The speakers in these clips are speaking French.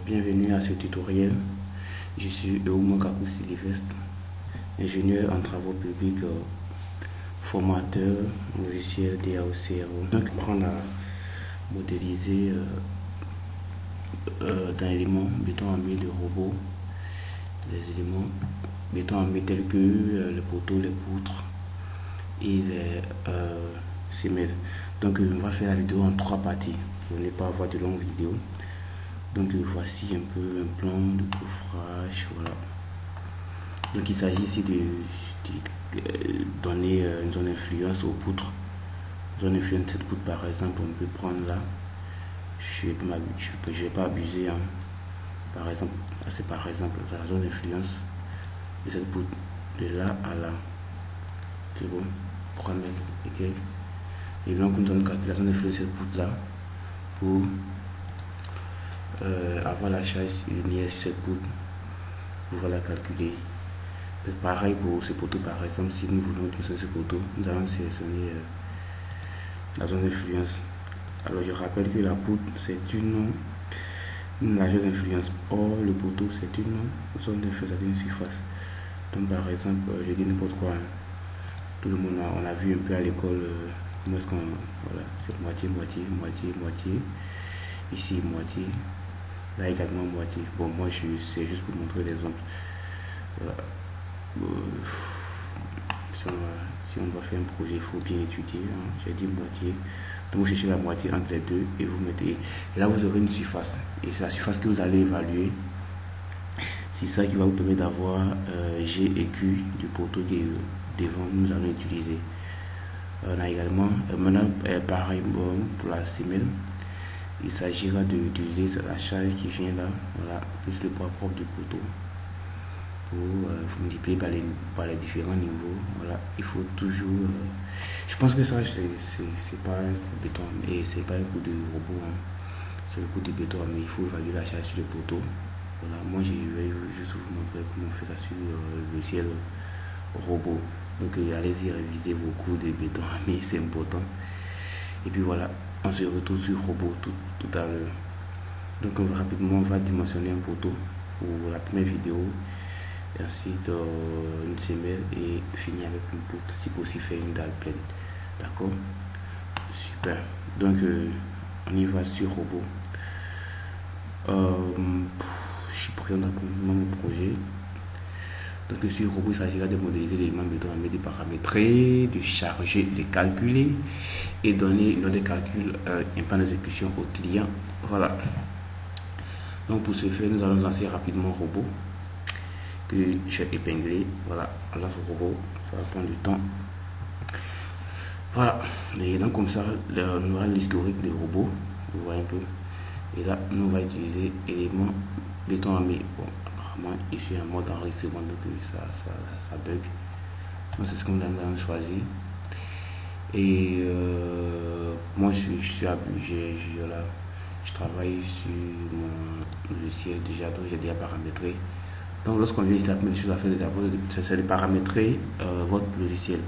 Bienvenue à ce tutoriel. Je suis Eumo Kakou Sylvestre, ingénieur en travaux publics, formateur logiciel DAO-CRO. Donc, apprendre à modéliser d'un élément béton armé de robots, des éléments béton armé tels que les poteaux, les poutres et les semelles. Donc, on va faire la vidéo en 3 parties pour ne pas avoir de longues vidéos. Donc voici un peu un plan de coffrage, voilà. Donc il s'agit ici de donner une zone d'influence aux poutres. Zone d'influence, cette poutre par exemple, on peut prendre là. Je ne vais pas abuser, hein. Par exemple, c'est par exemple la zone d'influence de cette poutre de là à là. C'est bon, 3 mètres, ok. Et donc nous allons calculer la zone d'influence de cette poutre là pour avoir la charge linéaire sur cette poutre, pour la calculer. Pareil pour ce poteau par exemple, si nous voulons utiliser ce poteau, nous allons sélectionner la zone d'influence. Alors je rappelle que la poutre c'est une largeur d'influence, or le poteau c'est une zone d'influence, c'est une surface. Donc par exemple, je dis n'importe quoi, hein. Tout le monde on a vu un peu à l'école, comment est-ce qu'on, voilà, c'est moitié, moitié, moitié, moitié, ici moitié, là également moitié. Bon, moi c'est juste pour montrer l'exemple. Voilà. Si on doit faire un projet, il faut bien étudier, hein. J'ai dit moitié. Donc vous cherchez la moitié entre les deux et vous mettez. Et là vous aurez une surface. Et c'est la surface que vous allez évaluer. C'est ça qui va vous permettre d'avoir G et Q du poteau devant nous allons utiliser. On a également, maintenant pareil pour la semelle. Il s'agira d'utiliser la charge qui vient là, voilà, plus le poids propre du poteau pour multiplier par les différents niveaux. Voilà, il faut toujours. Je pense que ça, c'est pas un coup de béton, et c'est pas un coup de robot, hein. C'est le coup de béton, mais il faut évaluer la charge sur le poteau. Voilà, moi je vais juste vous montrer comment on fait ça sur le ciel robot. Donc allez-y réviser vos cours de béton, mais c'est important. Et puis voilà, on se retrouve sur robot tout à l'heure. Donc rapidement on va dimensionner un poteau pour la première vidéo, et ensuite une semelle et finir avec une poutre, si possible faire une dalle pleine. D'accord, super. Donc on y va sur robot. Je suis pris dans mon projet. Donc sur le robot, il s'agira de modéliser l'élément béton armé, de paramétrer, de charger, de calculer et donner une note de calcul, un plan d'exécution au client. Voilà. Donc pour ce faire, nous allons lancer rapidement un robot que j'ai épinglé. Voilà, on lance le robot, ça va prendre du temps. Voilà, et donc comme ça, on aura l'historique des robots, vous voyez un peu. Et là, nous on va utiliser élément béton armé. Bon, apparemment, je suis en mode enregistrement, donc ça bug. Donc c'est ce qu'on a choisi. Et moi, je travaille sur mon logiciel déjà, donc j'ai déjà paramétré. Donc lorsqu'on vient ici, la première chose à faire c'est de paramétrer votre logiciel.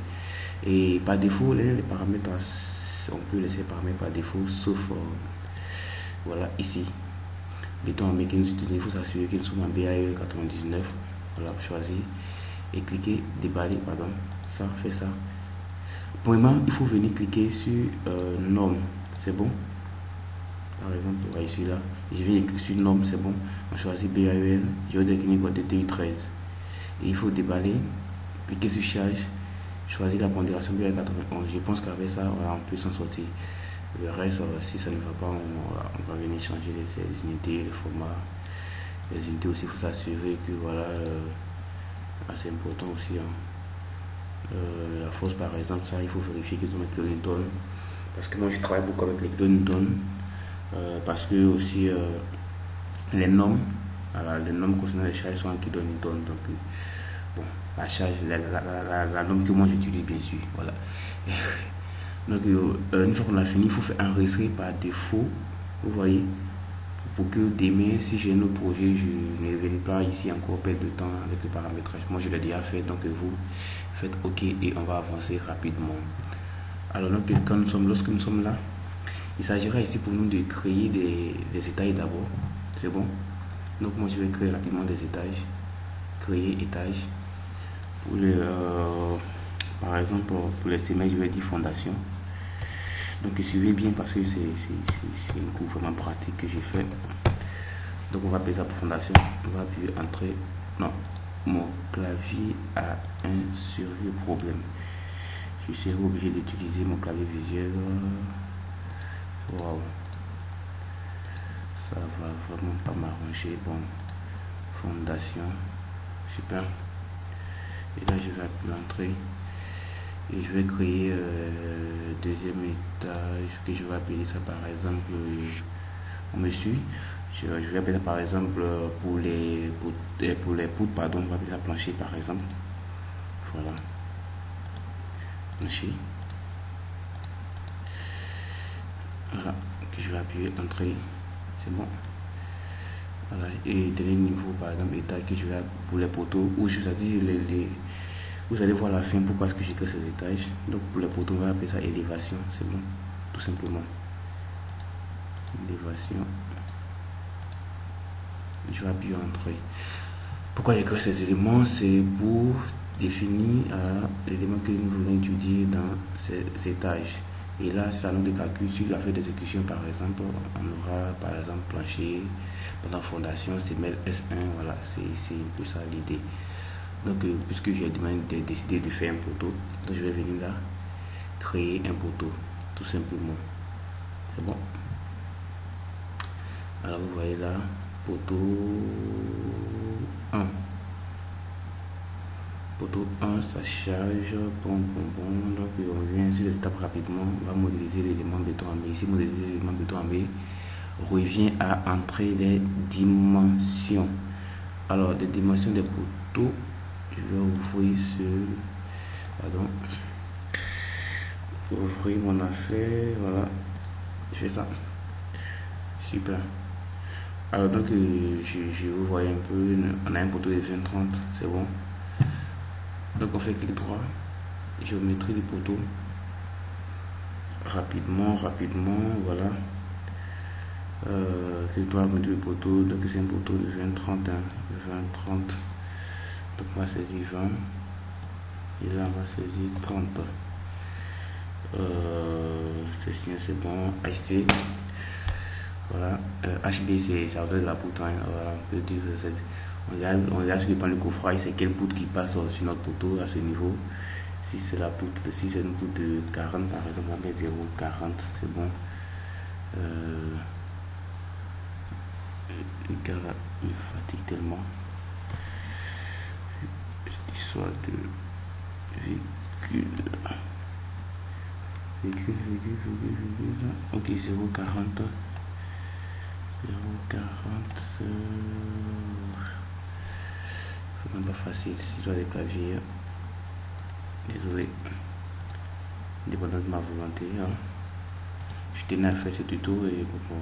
Et par défaut, les paramètres, on peut laisser les paramètres par défaut, sauf voilà ici. Béton armé qui nous utilise, il faut s'assurer qu'ils sont en BAE 99. Voilà, choisir et cliquer, déballer, pardon. Ça, fait ça. Premièrement, il faut venir cliquer sur norme, c'est bon. Par exemple, voilà, ici là, je viens cliquer sur norme, c'est bon. On choisit BAEL, je vais décliner code de TI13. Et il faut déballer, cliquer sur charge, choisir la pondération BAE 91. Je pense qu'avec ça, voilà, on peut s'en sortir. Le reste, si ça ne va pas, on va venir changer les unités, le format. Les unités aussi, il faut s'assurer que voilà, c'est important aussi, hein. La force par exemple, ça il faut vérifier qu'ils ont les kilonewtons, parce que moi je travaille beaucoup avec les kilonewtons, parce que aussi les normes, voilà, les normes concernant les charges sont en kilonewtons. Donc bon, la charge, la norme que moi j'utilise bien sûr, voilà. Donc une fois qu'on a fini, il faut faire enregistrer par défaut, vous voyez, pour que demain, si j'ai un autre projet, je ne vienne pas ici encore perdre de temps avec le paramétrage. Moi je l'ai déjà fait, donc vous faites OK et on va avancer rapidement. Alors donc, lorsque nous sommes là, il s'agira ici pour nous de créer des états d'abord. C'est bon. Donc moi je vais créer rapidement des étages. Créer étage. Pour les, par exemple, pour les semelles, je vais dire fondation. Donc suivez bien parce que c'est un cours vraiment pratique que j'ai fait. Donc on va appeler ça pour fondation. On va appuyer entrée. Non, mon clavier a un sérieux problème. Je serai obligé d'utiliser mon clavier visuel. Wow. Ça va vraiment pas m'arranger. Bon, fondation. Super. Et là je vais appuyer entrée. Et je vais créer deuxième étage que je vais appeler ça par exemple, on me suit, je vais appeler ça par exemple pour les poutres, pardon, on va appeler ça plancher par exemple. Voilà, plancher. Voilà, que je vais appuyer entrée, c'est bon. Voilà, et dernier niveau par exemple étage que je vais pour les poteaux, où je vous ai dit vous allez voir la fin pourquoi est-ce que j'ai créé ces étages. Donc pour les poteaux on va appeler ça élévation, c'est bon, tout simplement. Élévation. Je vais appuyer entrée. Pourquoi j'ai créé ces éléments? C'est pour définir l'élément que nous voulons étudier dans ces étages. Et là, sur la note de calcul, sur la feuille d'exécution, par exemple, on aura par exemple plancher, pendant fondation, semelle S1, voilà, c'est un peu ça l'idée. Donc, puisque j'ai décidé de faire un poteau, donc je vais venir là, créer un poteau, tout simplement. C'est bon. Alors, vous voyez là, poteau 1. Poteau 1, ça charge, donc on vient sur les étapes rapidement, on va modéliser l'élément béton armé. Ici, modéliser l'élément béton armé revient à entrer les dimensions. Alors, les dimensions des poteaux, je vais ouvrir ouvrir mon affaire, voilà, je fais ça, super. Alors donc, je vous vois un peu, on a un poteau de 20-30, c'est bon. Donc on fait clic droit, géométrie du poteau, rapidement, voilà. Clic droit, géométrie du poteau, donc c'est un poteau de 20-30, 20-30. Donc on va saisir 20, et là on va saisir 30. C'est bon, HC, voilà, HB c'est la hauteur de la poutre, hein. Voilà, on peut dire on regarde sur le coffrage, c'est quelle poutre qui passe sur notre poteau à ce niveau. Si c'est la poutre, si c'est une poutre de 40 par exemple, on va mettre 0,40, c'est bon. Le gars là, il fatigue tellement. Cette histoire de véhicule. Ok, 0,40. 0,40. C'est même pas facile, si je dois des claviers. Désolé. Dépendant de ma volonté. Hein. Je tenais à faire ce tuto et bon,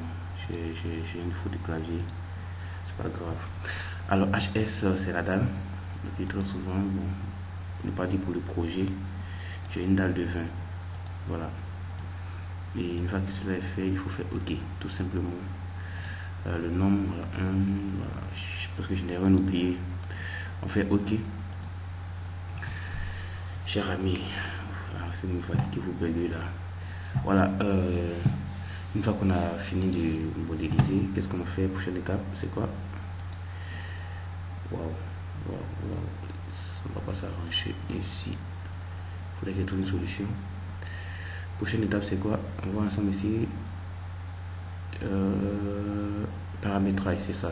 j'ai une faute de clavier. C'est pas grave. Alors HS c'est la dalle. Donc très souvent, bon, pour ne pas dire pour le projet, j'ai une dalle de 20. Voilà. Et une fois que cela est fait, il faut faire OK, tout simplement. Le nombre 1, voilà, parce que je n'ai rien oublié. On fait OK. Cher ami, c'est une fatigue qui vous bug là. Voilà, une fois qu'on a fini de modéliser, qu'est-ce qu'on a fait? Prochaine étape, c'est quoi? Waouh, on va pas s'arranger ici. Il faudrait qu'il y ait une solution. Prochaine étape, c'est quoi? On voit ensemble ici. Paramétrage, c'est ça.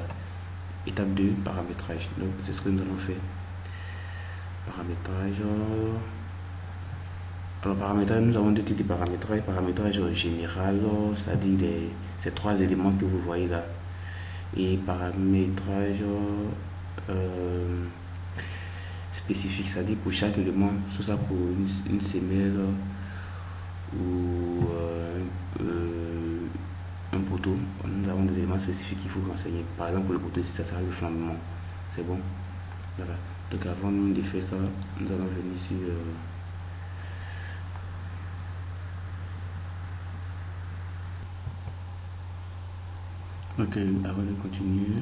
Étape 2, paramétrage. Donc, c'est ce que nous allons faire. Paramétrage. Alors, paramétrage, nous avons deux types de paramétrage. Paramétrage général, c'est-à-dire ces trois éléments que vous voyez là. Et paramétrage spécifique, c'est-à-dire pour chaque élément, soit ça pour une semelle ou un poteau. Nous avons des éléments spécifiques qu'il faut renseigner. Par exemple, pour le poteau, si ça sert le flambement, c'est bon. Voilà. Donc avant de faire ça, nous allons venir sur Ok, avant de continuer,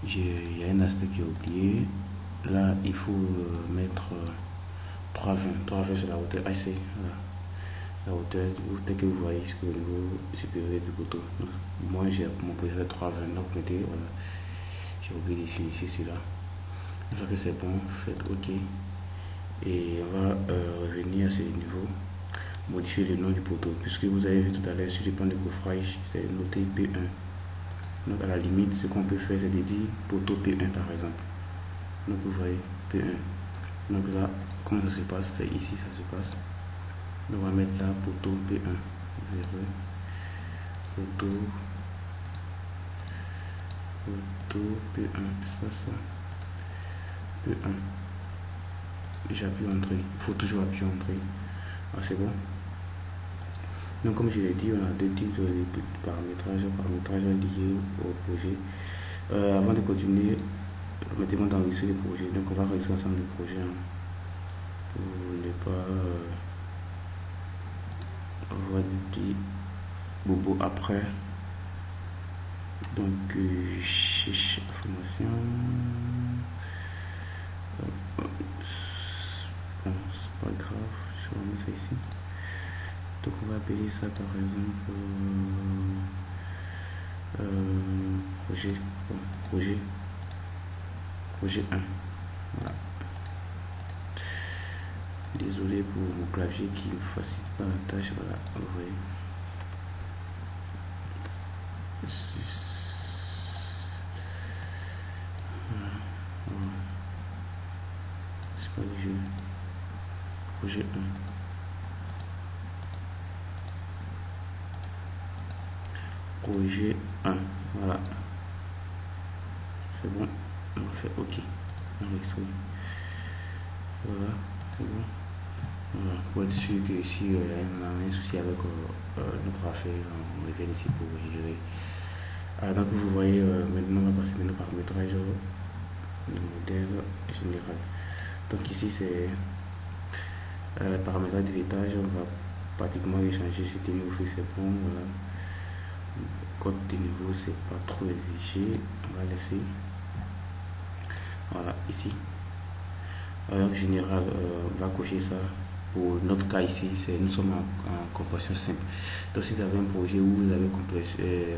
il y a un aspect qui est oublié. Là, il faut mettre 3,20. 3,20 sur la hauteur AC. Voilà. La hauteur, dès que vous voyez jusqu'au niveau supérieur du poteau. Donc, moi, j'ai mon projet de 3,20. Donc, mettez, voilà. J'ai oublié de signifier celui-là. Une fois que c'est bon, faites OK. Et on va revenir à ce niveau. Modifier le nom du poteau. Puisque vous avez vu tout à l'heure, si je prends le coffrage, c'est noté P1. Donc, à la limite, ce qu'on peut faire, c'est de dire poteau P1 par exemple. Donc, vous voyez P1. Donc là, comment ça se passe? C'est ici, ça se passe. Donc, on va mettre là poteau P1. Poteau P1, espace P1. J'appuie entrée. Il faut toujours appuyer entrée. Ah, c'est bon. Donc, comme je l'ai dit, on a deux types de paramétrage lié au projet. Avant de continuer, mettez-moi d'enregistrer le projet. Donc, on va enregistrer ensemble le projet pour ne pas avoir des petits bobos après. Donc, chiche information. Bon, c'est pas grave, je vais remettre ça ici. Donc, on va appeler ça par exemple projet, projet 1. Voilà. Désolé pour mon clavier qui ne facilite pas la tâche. Voilà, vous voyez. C'est pas du jeu. Projet 1. Projet 1. Voilà. C'est bon. On va faire OK. Enregistrer. Voilà, c'est bon. Voilà. Pour être sûr que si on a un souci avec notre affaire, on revient ici pour gérer. Donc vous voyez, maintenant on va passer au paramétrage du modèle général. Donc ici c'est le paramétrage des étages, on va pratiquement échanger si tes niveaux c'est bon. Voilà. Code de niveau c'est pas trop exigé, on va laisser. Voilà, ici. En général, on va cocher ça. Pour notre cas ici, nous sommes en compression simple. Donc si vous avez un projet où vous avez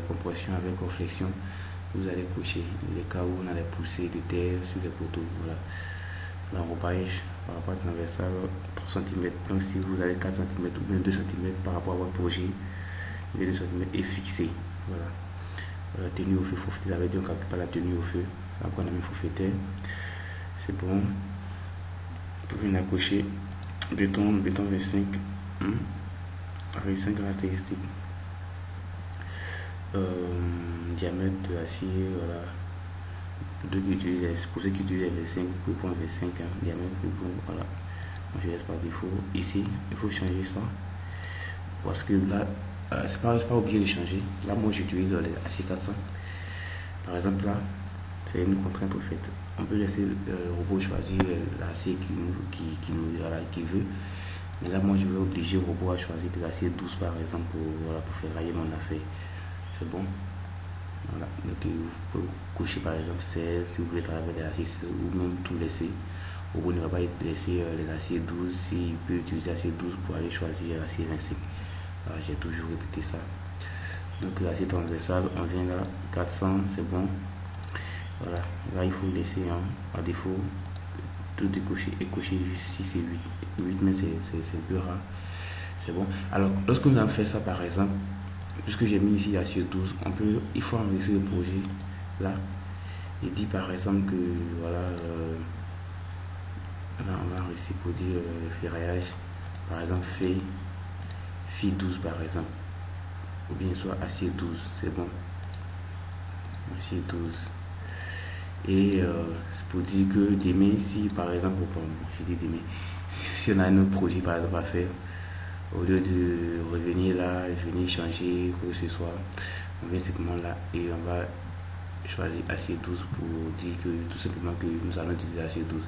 compression avec flexion, vous allez cocher les cas où on a les poussées de terre sur les poteaux. Voilà. L'enrobage par rapport à transversal 3 cm. Donc si vous avez 4 cm ou bien 2 cm par rapport à votre projet, les 2 cm est fixé. Voilà. Tenue au feu forfaitaire, ça veut dire qu'on ne pas la tenue au feu. C'est encore la même forfaitaire. C'est bon. Vous pouvez accrocher béton 25 avec 5 caractéristiques. Diamètre de l'acier, voilà. Pour ceux qui utilisent les 5, vous pouvez prendre les 5 diamètre, voilà. Moi je laisse par défaut. Ici, il faut changer ça. Parce que là, c'est pas obligé de changer. Là, moi j'utilise les acier 400. Par exemple, là, c'est une contrainte au fait. On peut laisser le robot choisir l'acier qu'il veut. Mais là, moi, je vais obliger le robot à choisir de l'acier 12 par exemple pour faire railler mon affaire. C'est bon. Voilà. Donc, vous pouvez coucher par exemple 16 si vous voulez travailler avec des aciers ou même tout laisser. Le robot ne va pas laisser les aciers 12 s'il peut utiliser l'acier 12 pour aller choisir l'acier 25. Voilà, j'ai toujours répété ça. Donc, l'acier transversal, on vient là, 400, c'est bon. Voilà, là il faut laisser à défaut tout décocher et cocher juste si c'est 8. 8 mais c'est un peu rare. C'est bon. Alors lorsque nous avons fait ça par exemple, puisque j'ai mis ici acier 12, il faut enregistrer le projet là. Il dit par exemple que voilà, là on va enregistrer pour dire ferraillage, par exemple Fi 12 par exemple. Ou bien soit acier 12, c'est bon. Acier 12. Et c'est pour dire que demain, si par exemple, je dis demain, si on a un autre projet par exemple à faire, au lieu de revenir là, venir changer, quoi que ce soit, on vient simplement là et on va choisir acier 12 pour dire que tout simplement que nous allons utiliser acier 12.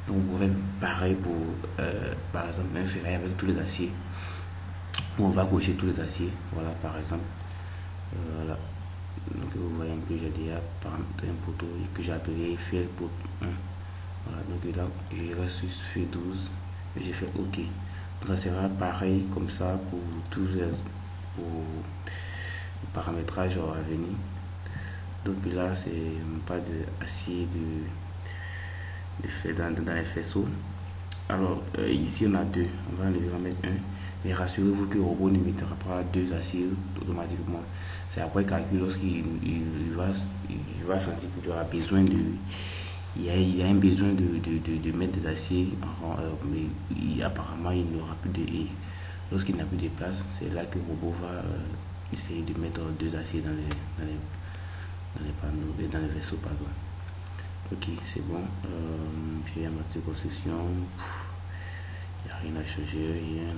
Donc vous pouvez pareil pour par exemple un ferraille avec tous les aciers, où on va cocher tous les aciers, voilà par exemple. Voilà. Donc vous voyez un peu, j'ai déjà paramétré un poteau que j'ai appelé faire pour 1. Voilà, donc là, je reste sur fait 12 et j'ai fait OK. Donc ça sera pareil comme ça pour tous les pour le paramétrage à venir. Donc là, c'est pas d'acier de fait dans les faisceaux. Alors ici, on a deux. On va enlever, on va mettre un. Mais rassurez-vous que le robot ne mettra pas deux aciers automatiquement. C'est après calcul lorsqu'il va sentir qu'il aura besoin de. Il y a un besoin de mettre des aciers, mais apparemment il n'aura plus de. Lorsqu'il n'a plus de place, c'est là que le robot va essayer de mettre deux aciers dans les panneaux et dans les vaisseaux, pardon. Ok, c'est bon. J'ai ma petite construction. Il n'y a rien à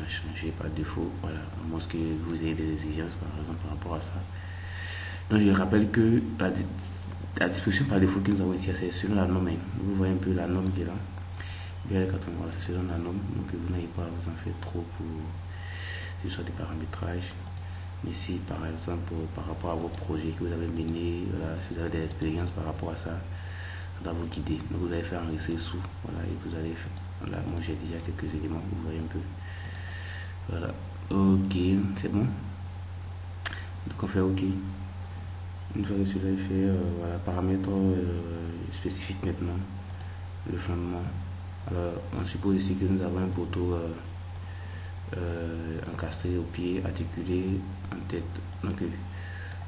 changer, pas de défaut. Voilà, à moins que vous ayez des exigences par exemple par rapport à ça. Donc je rappelle que la disposition par défaut que nous avons ici, c'est selon la norme. Vous voyez un peu la norme qui est là. Bien, voilà, c'est selon la norme. Donc vous n'avez pas à vous en faire trop pour ce soit des paramétrages. Ici, par exemple, par rapport à vos projets que vous avez menés, voilà, si vous avez des expériences par rapport à ça, ça doit vous guider. Donc vous allez faire un essai sous, voilà, et vous allez faire. Voilà, moi j'ai déjà quelques éléments, vous voyez un peu. Voilà, ok, c'est bon. Donc on fait ok. Une fois que cela est fait, voilà, paramètres spécifiques maintenant, le fondement. Alors on suppose ici que nous avons un poteau encastré au pied, articulé en tête. Donc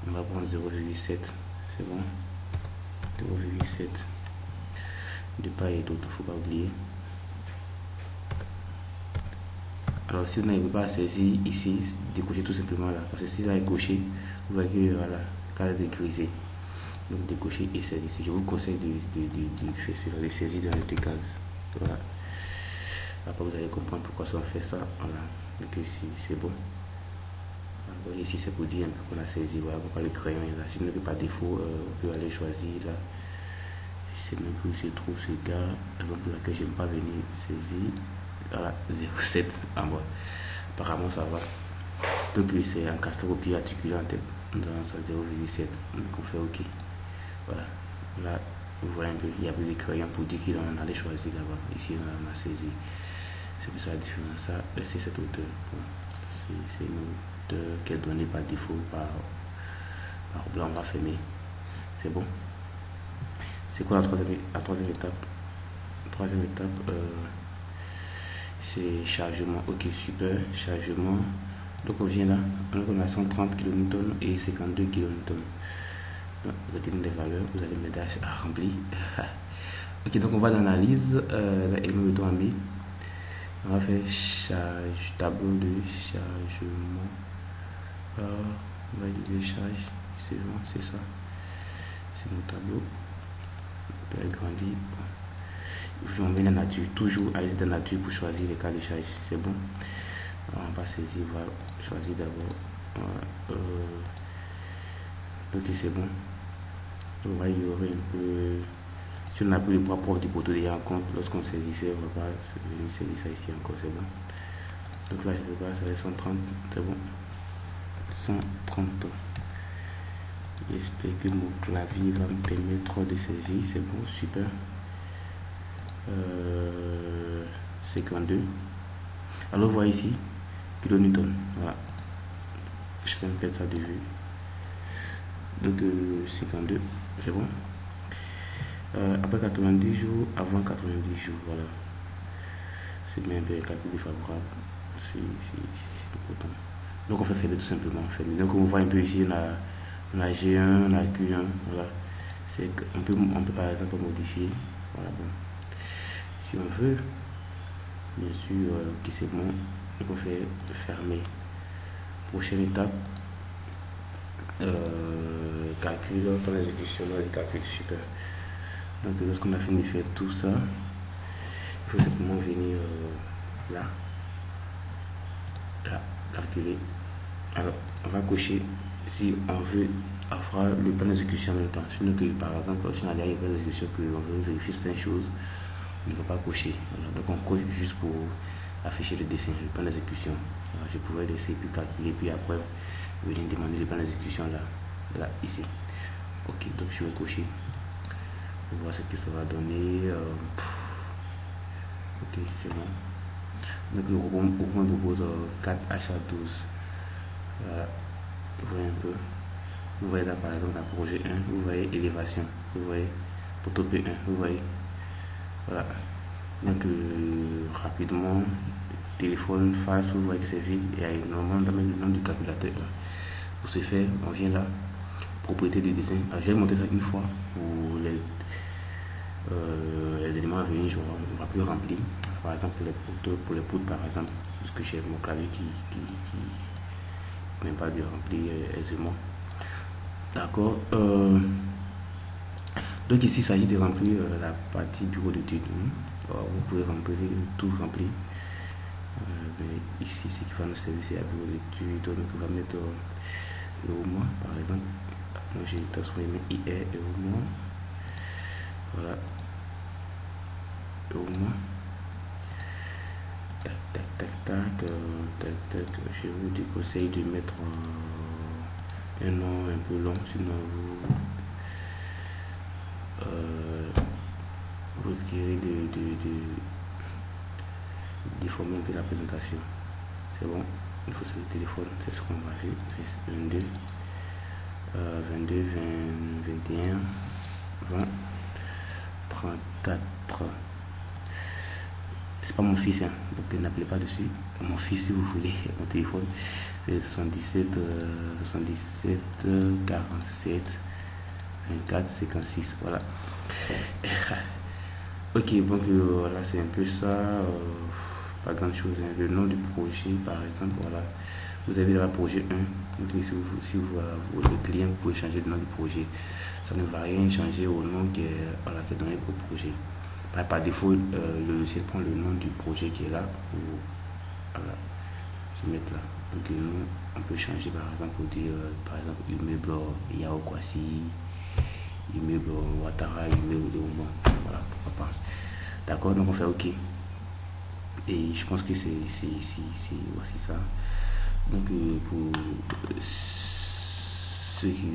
on va prendre 0,7, c'est bon. 0,7 de part et d'autre, faut pas oublier. Alors si vous n'arrivez pas à saisir ici, décochez tout simplement là. Parce que si là est coché, vous voyez que voilà, le cadre est grisé. Donc décochez et saisissez. Je vous conseille de faire cela, de saisir dans les deux cases. Voilà. Après vous allez comprendre pourquoi ça fait ça. Voilà. Donc ici c'est bon. Alors, ici c'est pour dire un peu qu'on a saisi. Voilà pourquoi le crayon est là. Si vous n'avez pas défaut, on peut aller choisir là. Je sais même plus où se trouve ce gars. Alors pour laquelle je n'aime pas venir saisir. Voilà, 0,7 en bas. Apparemment ça va. Donc lui c'est un castor au pied articulé en tête. Nous avons ça 0,7. Donc on fait OK. Voilà. Là, vous voyez un peu, il y a plus de crayon pour dire qu'il en allait choisir là-bas. Ici on a saisi. C'est pour ça la différence. Ça, c'est cette hauteur. Bon, c'est une hauteur qui est donnée par défaut par blanc. On va fermer. C'est bon. C'est quoi la troisième étape? Troisième étape, c'est chargement. Ok, super, chargement. Donc on vient là, donc on a 130 kN et 52 kN. Donc retenez les valeurs, vous allez m'aider à remplir. Ok, donc on va dans l'analyse, l'élément de ami. On va faire charge, tableau de chargement. On va utiliser charge, c'est bon, c'est ça. C'est mon tableau. On peut agrandir. On met la nature, toujours aller dans la nature pour choisir les cas de charge, c'est bon. Alors, on va saisir, voilà, choisir d'abord. Ok, c'est bon. On va ignorer un peu. Si on n'a plus le poids propre du poteau déjà en compte, lorsqu'on saisissait, on va pas venir saisir ça ici encore, c'est bon. Donc là, je vais voir, ça va être 130, c'est bon. 130. J'espère que mon clavier va me permettre de saisir, c'est bon, super. 52. Alors vous voyez ici kilonewton, voilà, je vais me mettre ça de vue. Donc 52, c'est bon. Après 90 jours, avant 90 jours, voilà, c'est bien calcul défavorable, c'est important. Donc on fait fermer tout simplement, fermer. Donc on voit un peu ici, on a G1, on a Q1, voilà, on peut par exemple modifier, voilà, bon. Si on veut, bien sûr, qui c'est bon, on fait fermer. Prochaine étape, calcul, pour l'exécution, le calcul, super. Donc lorsqu'on a fini de faire tout ça, il faut simplement venir là, calculer. Alors on va cocher si on veut avoir le plan d'exécution en même temps. Sinon que par exemple, si on a derrière le plan d'exécution que on veut vérifier certaines choses, on ne va pas cocher. Voilà. Donc on coche juste pour afficher le dessin, le plan d'exécution. Je pourrais laisser puis calculer, puis après venir demander le plan d'exécution là. là, ici. Ok, donc je vais cocher. On va voir ce que ça va donner. Ok, c'est bon. Donc le robot me propose 4HA12. Voilà, vous voyez un peu. Vous voyez là par exemple dans projet 1, vous voyez élévation, vous voyez poteau P1, vous voyez. Voilà. Donc rapidement, téléphone, face, vous voyez que c'est vide. Il y a normalement dans le nom du calculateur. Pour ce faire, on vient là, propriété du dessin. Alors, je vais monter ça une fois pour les éléments à venir, on va plus remplir. Par exemple, pour les poutres, par exemple, parce que j'ai mon clavier qui même pas de remplir aisément. D'accord. Donc ici, il s'agit de remplir la partie bureau d'études. Vous pouvez remplir tout remplir. Mais ici, ce qui va nous servir, c'est la bureau d'études. Donc on va mettre le mois, par exemple. Moi, j'ai transformé IR et au mois. Voilà. Au mois. Tac, tac, tac, tac. Je vous déconseille de mettre un nom un peu long, sinon vous risquerez de déformer un peu la présentation. C'est bon, il faut sur le téléphone, c'est ce qu'on va faire. 22, 22, 20, 21, 20, 34. C'est pas mon fils, hein, donc n'appelez pas dessus. Mon fils, si vous voulez, mon téléphone, c'est 77, 47, 24, 56. Voilà. Ok, donc voilà, c'est un peu ça. Pas grand chose. Hein. Le nom du projet, par exemple, voilà. Vous avez là le projet 1. Donc, si vous le client, vous pouvez changer le nom du projet. Ça ne va rien changer au nom qui est, voilà, qui est donné au projet. Par défaut, le logiciel prend le nom du projet qui est là pour voilà, se mettre là. Donc nous, on peut changer par exemple pour dire par exemple immeuble Yao Kwasi, immeuble Ouattara, immeuble de Oman. Voilà, pourquoi pas. D'accord, donc on fait OK. Et je pense que c'est voici ça. Donc pour ceux qui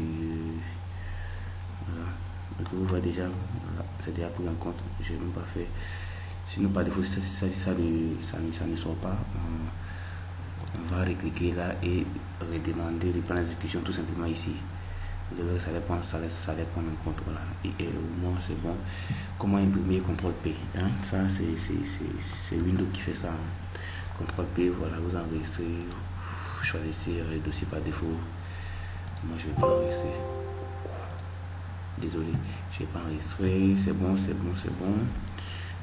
voilà. Donc vous voyez déjà, voilà, c'est déjà pris en compte, je n'ai même pas fait. Sinon par défaut, si ça ne sort pas, on va recliquer là et redemander le plan d'exécution tout simplement ici. Vous verrez que ça dépend en compte. Voilà. Et au moins c'est bon. Comment imprimer CTRL-P, hein? Ça c'est Windows qui fait ça. Hein. CTRL-P, voilà, vous enregistrez, vous choisissez les dossiers par défaut. Moi je vais pas enregistrer. Désolé, je n'ai pas enregistré, c'est bon.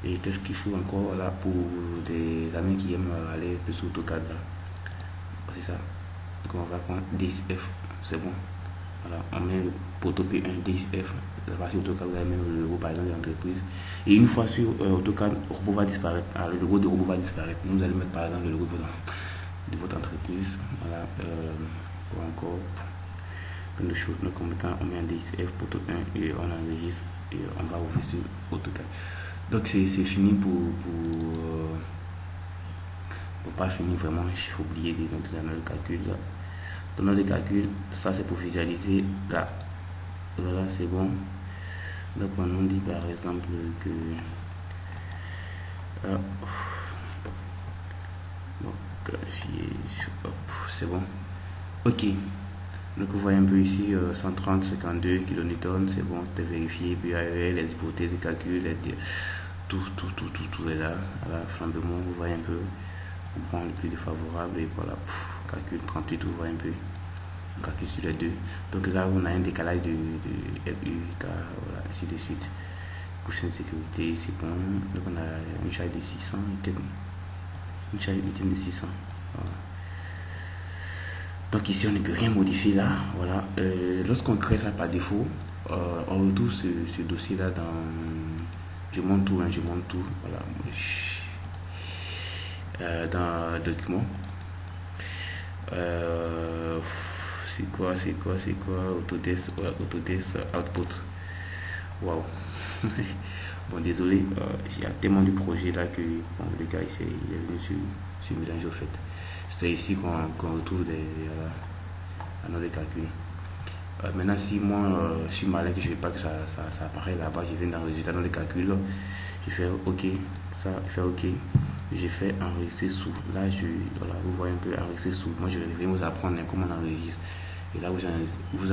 Et qu'est-ce qu'il faut encore là pour des amis qui aiment aller plus sur AutoCAD là. C'est ça. Donc on va prendre DXF, c'est bon. Voilà, on met le poteau P1 DXF, la partie AutoCAD, vous allez mettre le logo par exemple de l'entreprise. Et une fois sur AutoCAD, le robot va disparaître. Alors, le logo de robot va disparaître. Nous allons mettre par exemple le logo de votre entreprise. Voilà, pour encore plein de choses. Donc on met un DXF poteau 1 et on enregistre et on va ouvrir sur AutoCAD. Donc c'est fini pour pas finir vraiment, j'ai oublié d'entrer dans le calcul là. Dans le calcul, ça c'est pour visualiser là. Voilà, c'est bon. Donc on dit par exemple que c'est bon. Ok. Donc vous voyez un peu ici 130, 52 kN, c'est bon, c'est vérifié, puis les hypothèses, les calculs, tout est là. Voilà, flambement, vous voyez un peu. On prend le plus défavorable et voilà, calcul 38, vous voyez un peu. On calcule sur les deux. Donc là, on a un décalage de FUK, voilà, ainsi de suite. Coefficient de sécurité, c'est bon. Donc on a une charge de 600, une charge de 600. Voilà. Donc ici, on ne peut rien modifier là. Voilà. Lorsqu'on crée ça par défaut, on retrouve ce dossier-là dans... Je monte tout. Voilà. Dans document. C'est quoi Autodesk, Autodesk Output. Waouh. Bon, désolé, il y a tellement de projets là que bon, le gars il est venu sur mélange au fait. C'est ici qu'on retrouve des notre calcul. Maintenant, si moi je suis malin, que je ne veux pas que ça apparaît là-bas, je viens dans le résultat, dans les calculs, je fais OK, ça, je fais OK, je fais enregistrer sous. Là, voilà, vous voyez un peu enregistrer sous. Moi, je vais vous apprendre comment on enregistre. Et là, vous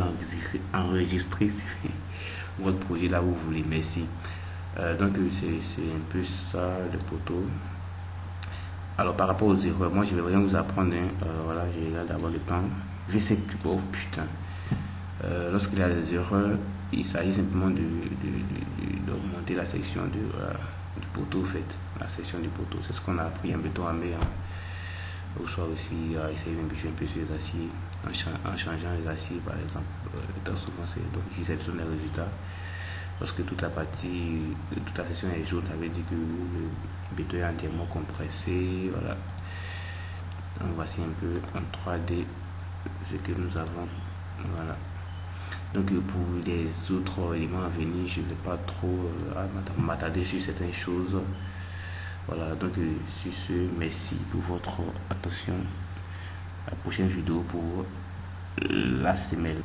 enregistrez votre projet là où vous voulez. Merci. Donc, c'est un peu ça le poteau. Alors, par rapport aux erreurs, moi, je vais rien vous apprendre. Voilà, je regarde d'abord le temps. V7, oh putain. Lorsqu'il y a des erreurs, il s'agit simplement d'augmenter la section du poteau, fait. La section du poteau, c'est ce qu'on a appris en béton armé. Au choix aussi, essayer d'embûcher un peu sur les aciers, en changeant les aciers, par exemple. Très souvent, c'est donc ici, sélectionne les résultats. Lorsque toute la section est jaune, ça veut dire que le béton est entièrement compressé. Voilà. Donc, voici un peu en 3D ce que nous avons. Voilà. Donc pour les autres éléments à venir, je ne vais pas trop m'attarder sur certaines choses. Voilà, donc sur ce, merci pour votre attention. À la prochaine vidéo pour la semelle.